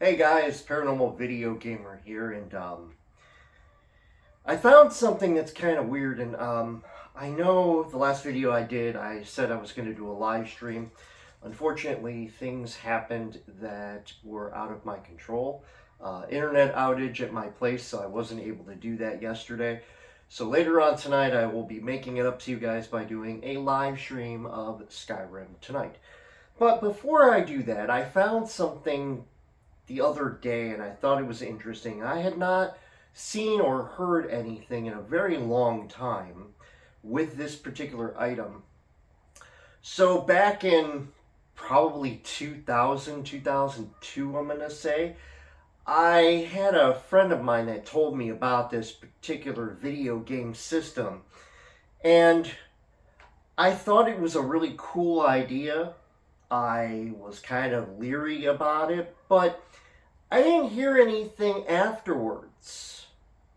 Hey guys, Paranormal Video Gamer here, and I found something that's kind of weird, and I know the last video I did, I said I was going to do a live stream. Unfortunately, things happened that were out of my control. Internet outage at my place, so I wasn't able to do that yesterday. So later on tonight, I will be making it up to you guys by doing a live stream of Skyrim tonight. But before I do that, I found something the other day and I thought it was interesting. I had not seen or heard anything in a very long time with this particular item. So back in probably 2000, 2002, I'm going to say, I had a friend of mine that told me about this particular video game system. And I thought it was a really cool idea. I was kind of leery about it, but I didn't hear anything afterwards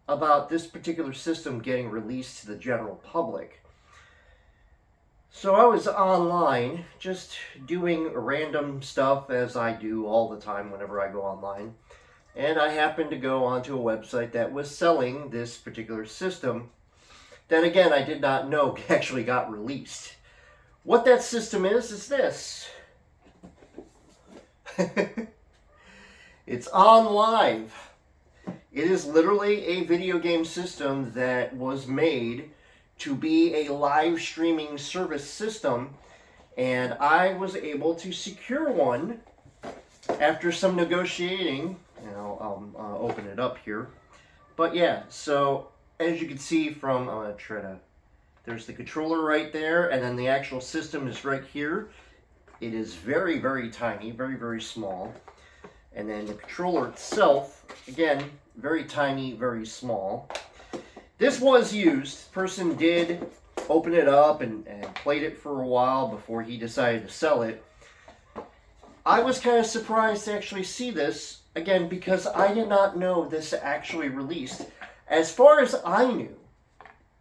about this particular system getting released to the general public. So I was online just doing random stuff as I do all the time whenever I go online. And I happened to go onto a website that was selling this particular system that, again, I did not know actually got released. What that system is this. It's OnLive. It is literally a video game system that was made to be a live streaming service system, and I was able to secure one after some negotiating. And I'll open it up here. But yeah, so as you can see from, I'm going to try to, there's the controller right there, and then the actual system is right here. It is very, very tiny, very, very small. And then the controller itself, again, very tiny, very small. This was used. The person did open it up and played it for a while before he decided to sell it. I was kind of surprised to actually see this, again, because I did not know this actually released. As far as I knew,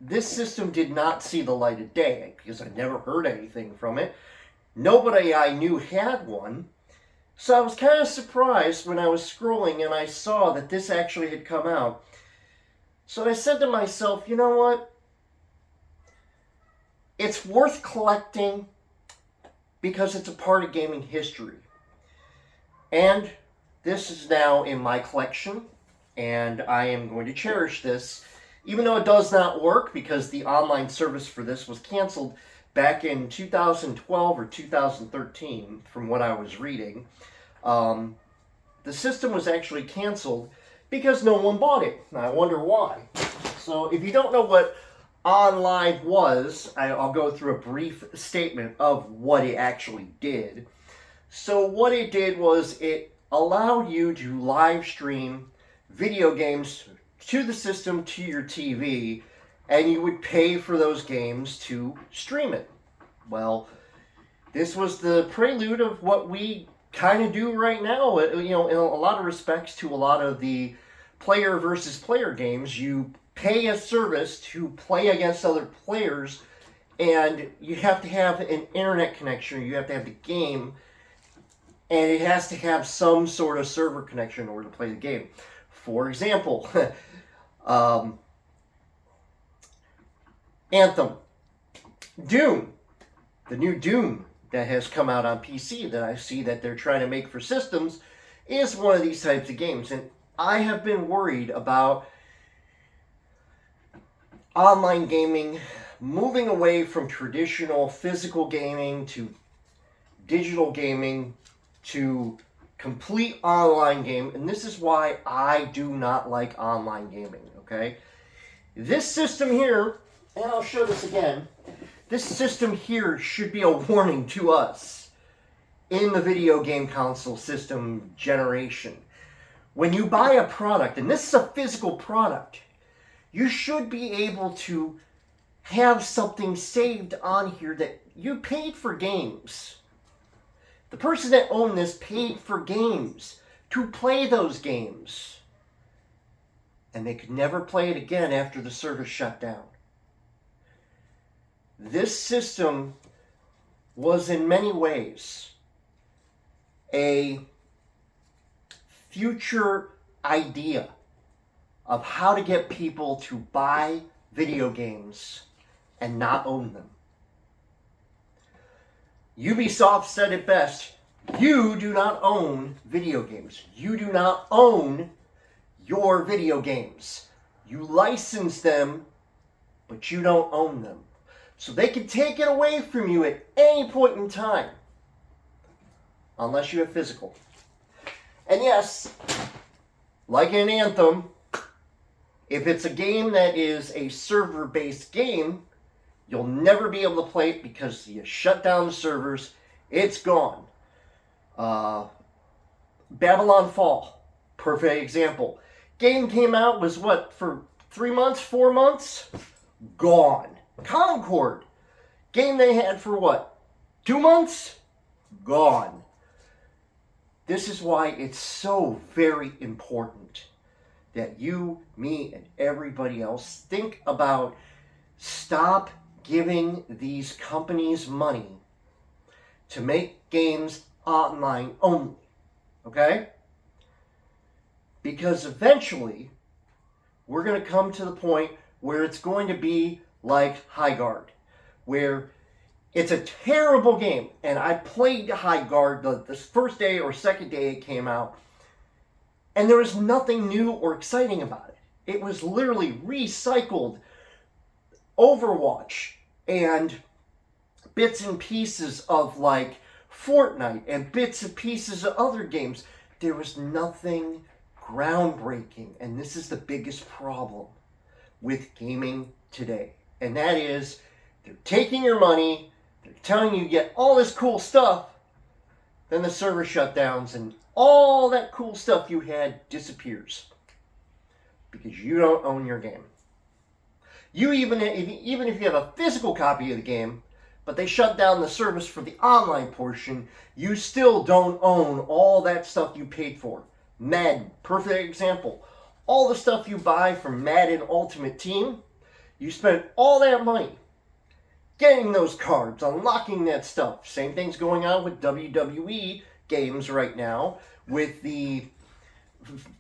this system did not see the light of day because I never heard anything from it. Nobody I knew had one. So I was kind of surprised when I was scrolling and I saw that this actually had come out. So I said to myself, you know what? It's worth collecting because it's a part of gaming history. And this is now in my collection, and I am going to cherish this, even though it does not work because the online service for this was canceled back in 2012 or 2013, from what I was reading. The system was actually canceled because no one bought it. I wonder why. So if you don't know what OnLive was, I'll go through a brief statement of what it actually did. So what it did was it allowed you to live stream video games to the system, to your TV, and you would pay for those games to stream it. Well, this was the prelude of what we kind of do right now, in a lot of respects, to a lot of the player versus player games. You pay a service to play against other players, and you have to have an internet connection, you have to have the game, and it has to have some sort of server connection in order to play the game. For example, Anthem, Doom, the new Doom that has come out on PC that I see that they're trying to make for systems is one of these types of games. And I have been worried about online gaming moving away from traditional physical gaming to digital gaming to complete online game. And this is why I do not like online gaming, okay? This system here, and I'll show this again, this system here should be a warning to us in the video game console system generation. When you buy a product, and this is a physical product, you should be able to have something saved on here that you paid for games. The person that owned this paid for games to play those games. And they could never play it again after the service shut down. This system was in many ways a future idea of how to get people to buy video games and not own them. Ubisoft said it best. You do not own video games. You do not own your video games. You license them, but you don't own them. So they can take it away from you at any point in time, unless you have physical. And yes, like in Anthem, if it's a game that is a server-based game, you'll never be able to play it because you shut down the servers. It's gone. Babylon Fall, perfect example. Game came out, was what, for 3 months, 4 months? Gone. Concord, game they had for what, 2 months? Gone. This is why it's so very important that you, me, and everybody else think about stop giving these companies money to make games online only. Okay? Because eventually, we're going to come to the point where it's going to be like High Guard, where it's a terrible game. And I played High Guard the first day or second day it came out, and there was nothing new or exciting about it. It was literally recycled Overwatch and bits and pieces of like Fortnite and bits and pieces of other games. There was nothing groundbreaking, and this is the biggest problem with gaming today. And that is, they're taking your money, they're telling you get all this cool stuff, then the server shutdowns and all that cool stuff you had disappears because you don't own your game. You even if you have a physical copy of the game, but they shut down the service for the online portion, you still don't own all that stuff you paid for. Madden, perfect example. All the stuff you buy from Madden Ultimate Team, you spent all that money getting those cards, unlocking that stuff. Same thing's going on with WWE games right now with the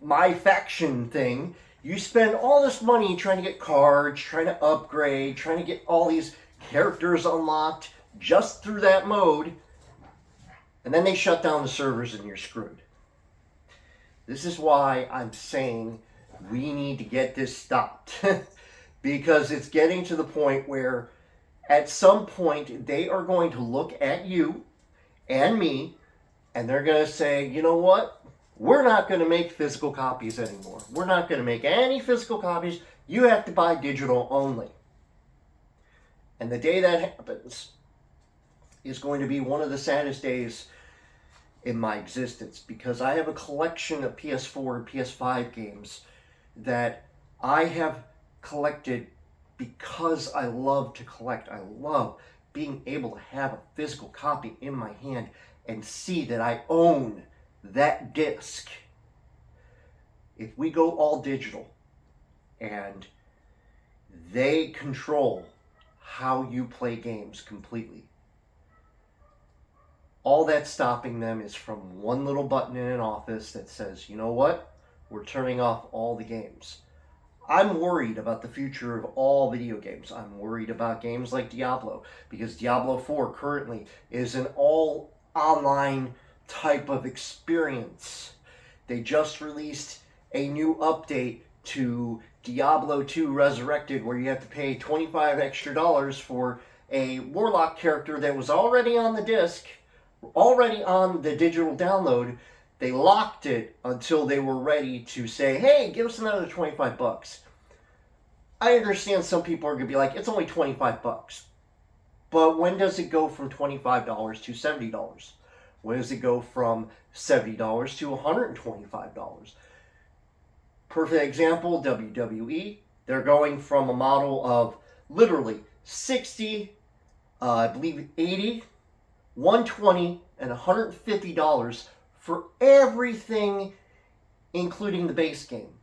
My Faction thing. You spend all this money trying to get cards, trying to upgrade, trying to get all these characters unlocked just through that mode, and then they shut down the servers and you're screwed. This is why I'm saying we need to get this stopped. Because it's getting to the point where at some point they are going to look at you and me and they're going to say, you know what? We're not going to make physical copies anymore. We're not going to make any physical copies. You have to buy digital only. And the day that happens is going to be one of the saddest days in my existence, because I have a collection of PS4 and PS5 games that I have collected because I love to collect. I love being able to have a physical copy in my hand and see that I own that disc. If we go all digital and they control how you play games completely, all that's stopping them is from one little button in an office that says, you know what? We're turning off all the games. I'm worried about the future of all video games. I'm worried about games like Diablo, because Diablo 4 currently is an all online type of experience. They just released a new update to Diablo 2 Resurrected where you have to pay $25 extra for a warlock character that was already on the disc, already on the digital download. They locked it until they were ready to say, hey, give us another $25. I understand some people are going to be like, it's only $25. But when does it go from $25 to $70? When does it go from $70 to $125? Perfect example, WWE. They're going from a model of literally 60, I believe 80, 120, and $150 for everything, including the base game.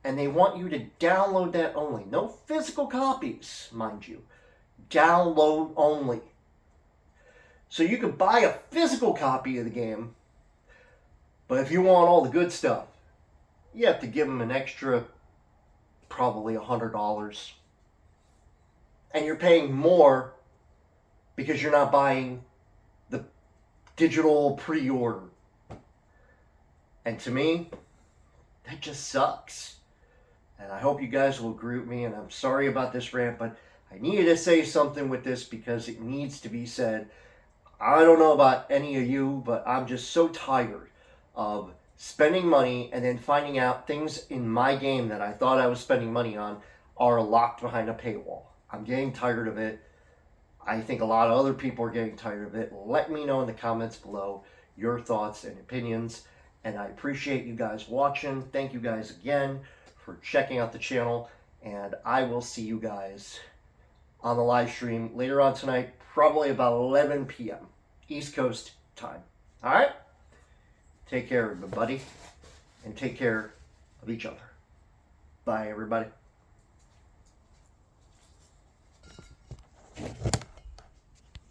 And they want you to download that only. No physical copies, mind you. Download only. So you can buy a physical copy of the game, but if you want all the good stuff, you have to give them an extra probably $100. And you're paying more because you're not buying the digital pre-order. And to me, that just sucks. And I hope you guys will agree with me, and I'm sorry about this rant, but I needed to say something with this because it needs to be said. I don't know about any of you, but I'm just so tired of spending money and then finding out things in my game that I thought I was spending money on are locked behind a paywall. I'm getting tired of it. I think a lot of other people are getting tired of it. Let me know in the comments below your thoughts and opinions. And I appreciate you guys watching. Thank you guys again for checking out the channel. And I will see you guys on the live stream later on tonight, probably about 11 p.m. East Coast time. All right? Take care, everybody. And take care of each other. Bye, everybody.